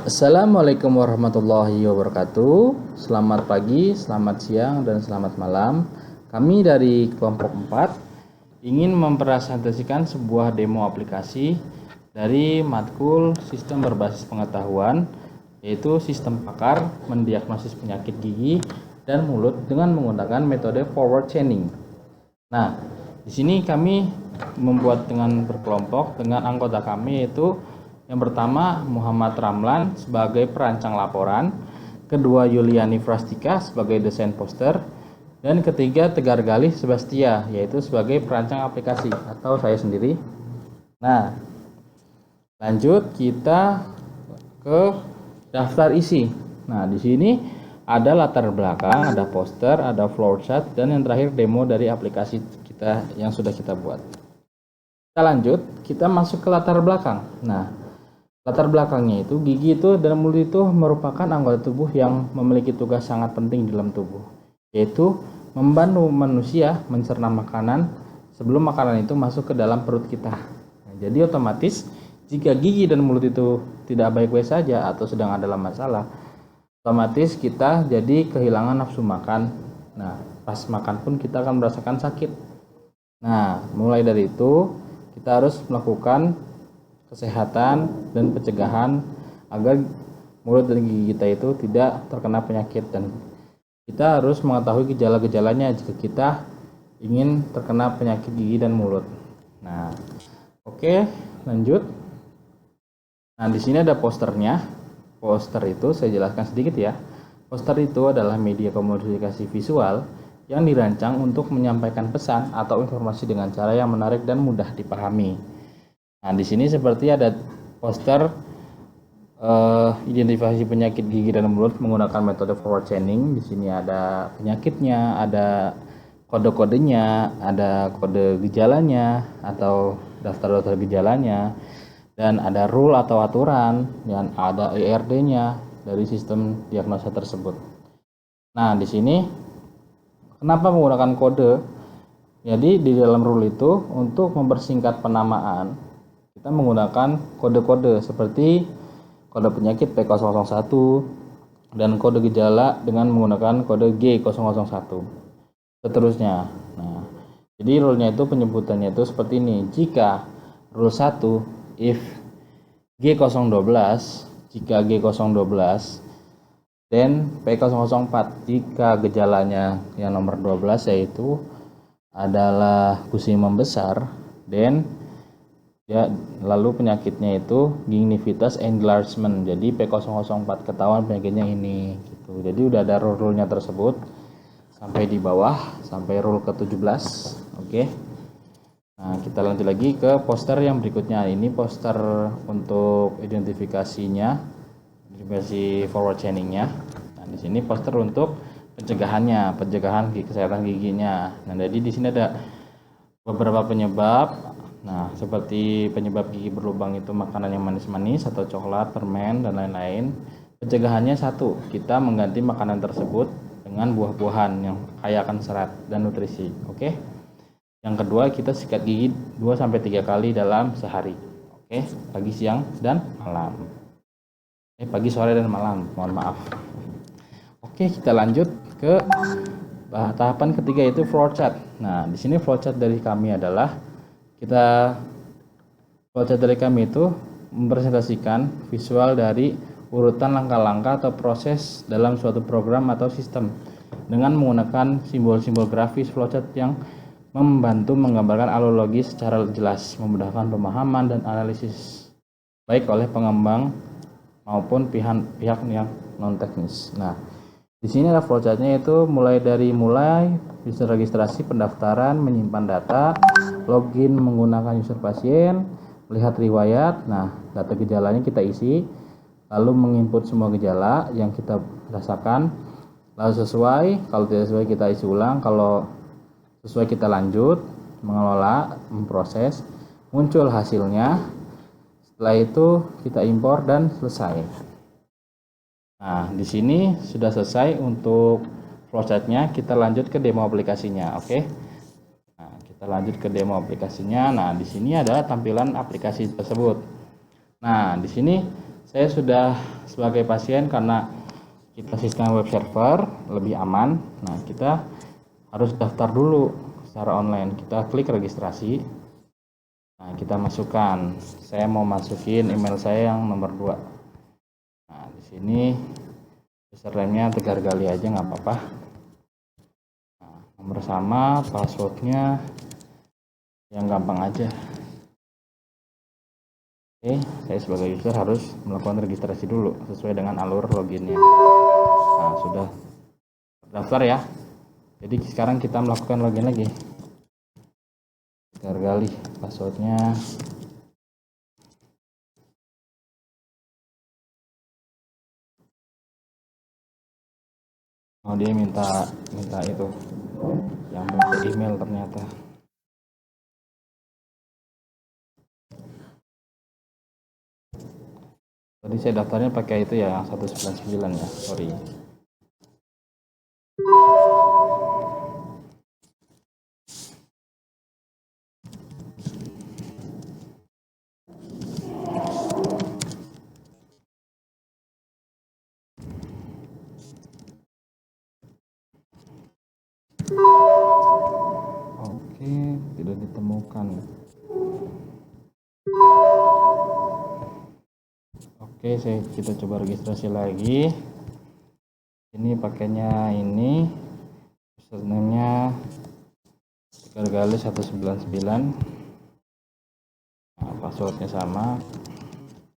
Assalamualaikum warahmatullahi wabarakatuh. Selamat pagi, selamat siang, dan selamat malam. Kami dari kelompok 4 ingin mempresentasikan sebuah demo aplikasi dari matkul Sistem Berbasis Pengetahuan, yaitu Sistem Pakar Mendiagnosis Penyakit Gigi dan Mulut dengan menggunakan metode forward chaining. Nah, di sini kami membuat dengan berkelompok dengan anggota kami, yaitu yang pertama Muhammad Ramlan sebagai perancang laporan, kedua Yuliani Frastika sebagai desain poster, dan ketiga Tegar Galih Sebastia yaitu sebagai perancang aplikasi atau saya sendiri. Nah, lanjut kita ke daftar isi. Nah, di sini ada latar belakang, ada poster, ada flowchart, dan yang terakhir demo dari aplikasi kita yang sudah kita buat. Kita lanjut, kita masuk ke latar belakang. Nah, latar belakangnya itu gigi itu dan mulut itu merupakan anggota tubuh yang memiliki tugas sangat penting di dalam tubuh, yaitu membantu manusia mencerna makanan sebelum makanan itu masuk ke dalam perut kita. Nah, jadi otomatis jika gigi dan mulut itu tidak baik-baik saja atau sedang ada masalah, otomatis kita jadi kehilangan nafsu makan. Nah, pas makan pun kita akan merasakan sakit. Nah, mulai dari itu kita harus melakukan kesehatan dan pencegahan agar mulut dan gigi kita itu tidak terkena penyakit, dan kita harus mengetahui gejala-gejalanya jika kita ingin terkena penyakit gigi dan mulut. Nah, oke, lanjut. Nah, di sini ada posternya. Poster itu saya jelaskan sedikit ya. Poster itu adalah media komunikasi visual yang dirancang untuk menyampaikan pesan atau informasi dengan cara yang menarik dan mudah dipahami. Nah, di sini seperti ada poster identifikasi penyakit gigi dan mulut menggunakan metode forward chaining. Di sini ada penyakitnya, ada kode-kodenya, ada kode gejalanya atau daftar-daftar gejalanya, dan ada rule atau aturan, dan ada ERD-nya dari sistem diagnosa tersebut. Nah, di sini kenapa menggunakan kode? Jadi di dalam rule itu untuk mempersingkat penamaan kita menggunakan kode-kode seperti kode penyakit P001 dan kode gejala dengan menggunakan kode G001 seterusnya. Nah, jadi rule-nya itu penyebutannya itu seperti ini. Jika rule 1 if G012, jika G012, dan P004 jika gejalanya yang nomor 12 yaitu adalah gusi membesar, dan ya, lalu penyakitnya itu gingivitis enlargement. Jadi P004 ketahuan penyakitnya ini gitu. Jadi udah ada rule-nya tersebut sampai di bawah sampai rule ke-17. Oke. Nah, kita lanjut lagi ke poster yang berikutnya. Ini poster untuk identifikasinya, identifikasi forward chaining-nya. Nah, di sini poster untuk pencegahannya, pencegahan kesehatan giginya. Nah, jadi di sini ada beberapa penyebab. Nah, seperti penyebab gigi berlubang itu makanan yang manis-manis atau coklat, permen, dan lain-lain. Pencegahannya satu, kita mengganti makanan tersebut dengan buah-buahan yang kaya akan serat dan nutrisi. Oke. Yang kedua, kita sikat gigi 2-3 kali dalam sehari. Oke, pagi, siang, dan malam. Pagi, sore, dan malam. Mohon maaf. Oke, kita lanjut ke tahapan ketiga, yaitu flowchart. Nah, di sini flowchart dari kami adalah flowchart dari kami itu mempresentasikan visual dari urutan langkah-langkah atau proses dalam suatu program atau sistem dengan menggunakan simbol-simbol grafis flowchart yang membantu menggambarkan alur logis secara jelas, memudahkan pemahaman dan analisis baik oleh pengembang maupun pihak yang non teknis. Nah, di sini ada flowchartnya, itu mulai user registrasi, pendaftaran, menyimpan data, login menggunakan user pasien, melihat riwayat. Nah, data gejalanya kita isi, lalu menginput semua gejala yang kita rasakan, lalu sesuai, kalau tidak sesuai kita isi ulang, kalau sesuai kita lanjut mengelola, memproses, muncul hasilnya. Setelah itu kita impor dan selesai. Nah, di sini sudah selesai untuk flowchartnya. Kita lanjut ke demo aplikasinya. Oke. Nah, kita lanjut ke demo aplikasinya. Nah, di sini adalah tampilan aplikasi tersebut. Nah, di sini Saya sudah sebagai pasien karena kita sistem web server lebih aman. Nah, kita harus daftar dulu secara online. Kita klik registrasi. Nah, kita masukkan. Saya mau masukin email saya yang nomor 2. Nah, di sini username-nya Tegar Gali aja nggak apa-apa. Nah, nomor sama, passwordnya yang gampang aja. Oke, saya sebagai user harus melakukan registrasi dulu sesuai dengan alur loginnya. Nah, sudah terdaftar ya. Jadi sekarang kita melakukan login lagi. Tegar Gali, passwordnya dia minta itu yang email ternyata. Tadi saya daftarnya pakai itu ya, 199 ya, sorry. Oke, tidak ditemukan. Oke, kita coba registrasi lagi. Ini pakainya ini, username-nya Tegar Gali 199. Nah, passwordnya sama,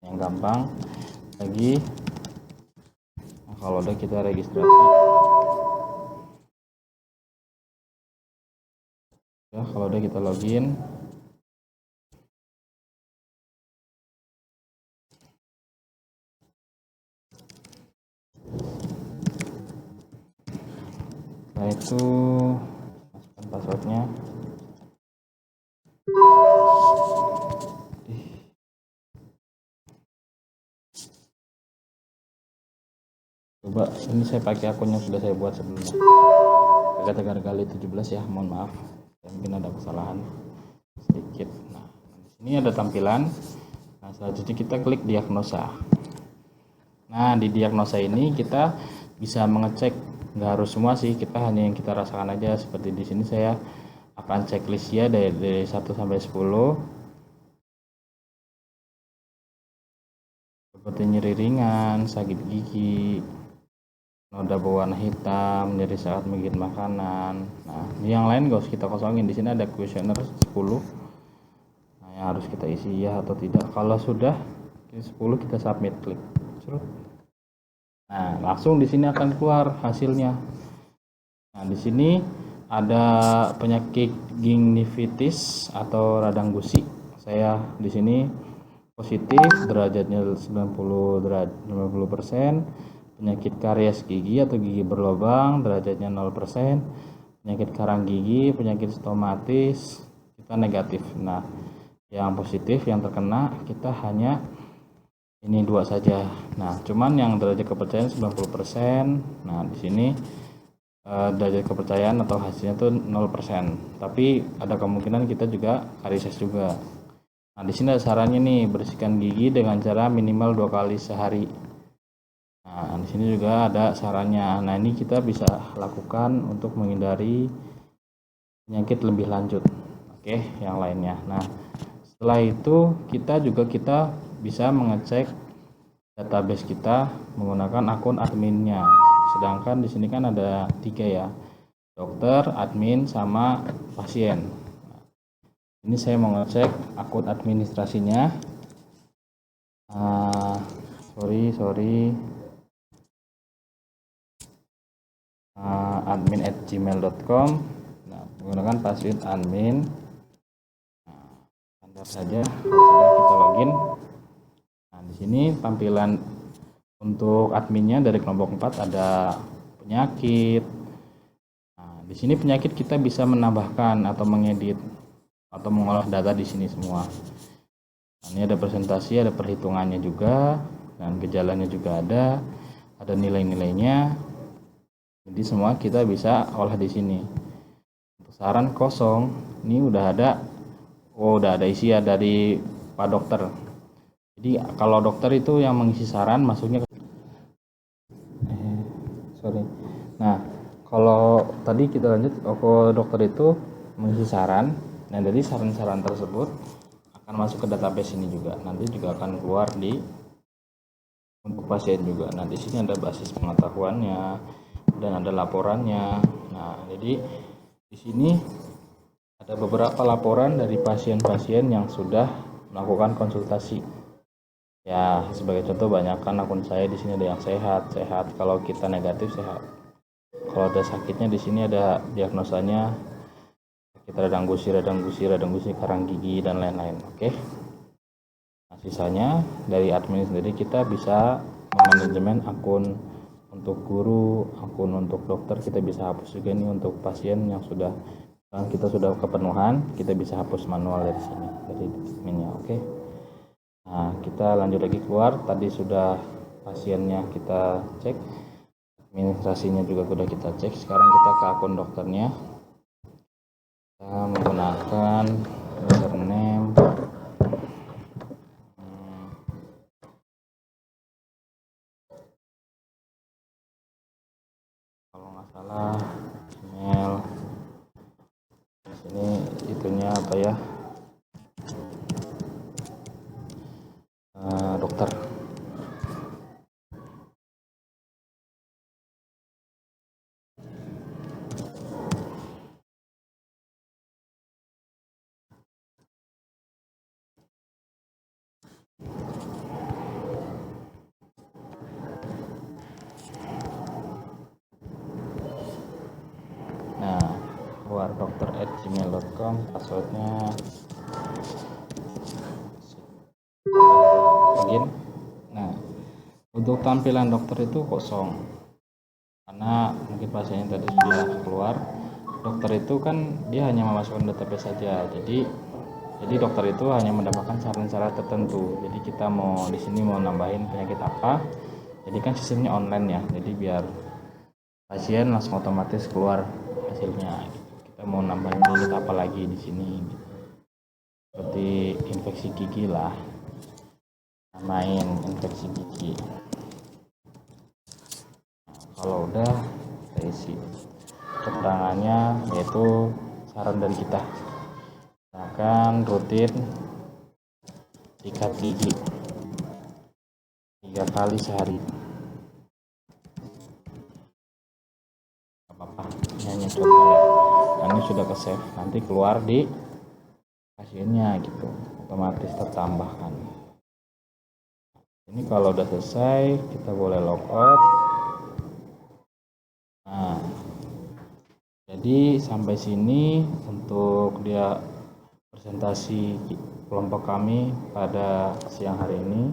yang gampang lagi. Nah, kalau udah kita registrasi. Ya, kalau udah kita login. Setelah itu masukkan passwordnya. Coba, ini saya pakai akun yang sudah saya buat sebelumnya. Tegar Gali 17 ya, mohon maaf. Mungkin ada kesalahan sedikit. Nah, di sini ada tampilan. Nah, selanjutnya kita klik diagnosa. Nah, di diagnosa ini kita bisa mengecek, nggak harus semua sih, kita hanya yang kita rasakan aja. Seperti di sini saya akan checklist ya dari 1 sampai 10. Seperti nyeri ringan, sakit gigi, noda berwarna hitam, nyeri saat menggigit makanan. Nah, yang lain gak usah kita kosongin. Di sini ada kuesioner 10. Nah, yang harus kita isi ya atau tidak. Kalau sudah 10 kita submit, klik. Nah, langsung di sini akan keluar hasilnya. Nah, di sini ada penyakit gingivitis atau radang gusi. Saya di sini positif, derajatnya 90%. Penyakit karies gigi atau gigi berlubang, derajatnya 0%. Penyakit karang gigi, penyakit stomatis, kita negatif. Nah, yang positif yang terkena kita hanya ini 2 saja. Nah, cuman yang derajat kepercayaan 90%. Nah, di sini derajat kepercayaan atau hasilnya tuh 0%. Tapi ada kemungkinan kita juga karies juga. Nah, di sini ada sarannya nih, bersihkan gigi dengan cara minimal 2 kali sehari. Nah, di sini juga ada sarannya. Nah, ini kita bisa lakukan untuk menghindari penyakit lebih lanjut. Oke, yang lainnya. Nah, setelah itu kita bisa mengecek database kita menggunakan akun adminnya. Sedangkan di sini kan ada 3 ya, dokter, admin, sama pasien. Nah, ini saya mau ngecek akun administrasinya. Sorry. admin@gmail.com. Nah, menggunakan password admin. Enter saja. Sudah kita login. Nah, di sini tampilan untuk adminnya dari kelompok 4 ada penyakit. Nah, di sini penyakit kita bisa menambahkan atau mengedit atau mengolah data di sini semua. Nah, ini ada presentasi, ada perhitungannya juga, dan gejalanya juga ada nilai-nilainya. Jadi semua kita bisa olah di sini. Untuk saran kosong, ini udah ada isi ya dari Pak Dokter. Jadi kalau dokter itu yang mengisi saran masuknya sorry. Nah, kalau tadi kita lanjut, kalau dokter itu mengisi saran, nah dari saran-saran tersebut akan masuk ke database ini juga. Nanti juga akan keluar di untuk pasien juga. Nah, di sini ada basis pengetahuannya dan ada laporannya. Nah, jadi di sini ada beberapa laporan dari pasien-pasien yang sudah melakukan konsultasi. Ya, sebagai contoh banyak kan akun saya di sini ada yang sehat. Kalau kita negatif sehat. Kalau ada sakitnya di sini ada diagnosanya sakit radang gusi, karang gigi dan lain-lain. Oke. Nah, sisanya dari admin sendiri kita bisa manajemen akun untuk guru, akun untuk dokter kita bisa hapus juga nih untuk pasien yang sudah kita sudah kepenuhan, kita bisa hapus manual dari sini dari adminnya. Oke. Nah, kita lanjut lagi keluar. Tadi sudah pasiennya kita cek, administrasinya juga sudah kita cek. Sekarang kita ke akun dokternya. Kita menggunakan username. Kalau nggak salah email. Di sini itunya apa ya? Dokter. Nah, keluar dokter@gmail.com, passwordnya login. Nah, untuk tampilan dokter itu kosong karena mungkin pasiennya tadi sudah keluar. Dokter itu kan dia hanya memasukkan database saja, jadi dokter itu hanya mendapatkan saran-saran tertentu. Jadi kita mau di sini mau nambahin penyakit apa, jadi kan sistemnya online ya, jadi biar pasien langsung otomatis keluar hasilnya gitu. Kita mau nambahin penyakit apa lagi di sini gitu. Seperti infeksi gigi lah, namain infeksi gigi. Kalau udah kita isi keterangannya, yaitu saran dari kita akan rutin sikat gigi 3 kali sehari. Apa-apa, ini hanya contoh ya. Nah, ini sudah ke save, nanti keluar di hasilnya gitu, otomatis tertambahkan. Ini kalau udah selesai kita boleh logout. Nah, jadi sampai sini untuk dia presentasi kelompok kami pada siang hari ini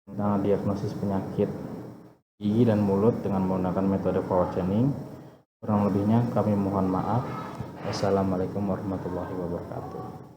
tentang diagnosis penyakit gigi dan mulut dengan menggunakan metode power chaining. Kurang lebihnya kami mohon maaf. Wassalamualaikum warahmatullahi wabarakatuh.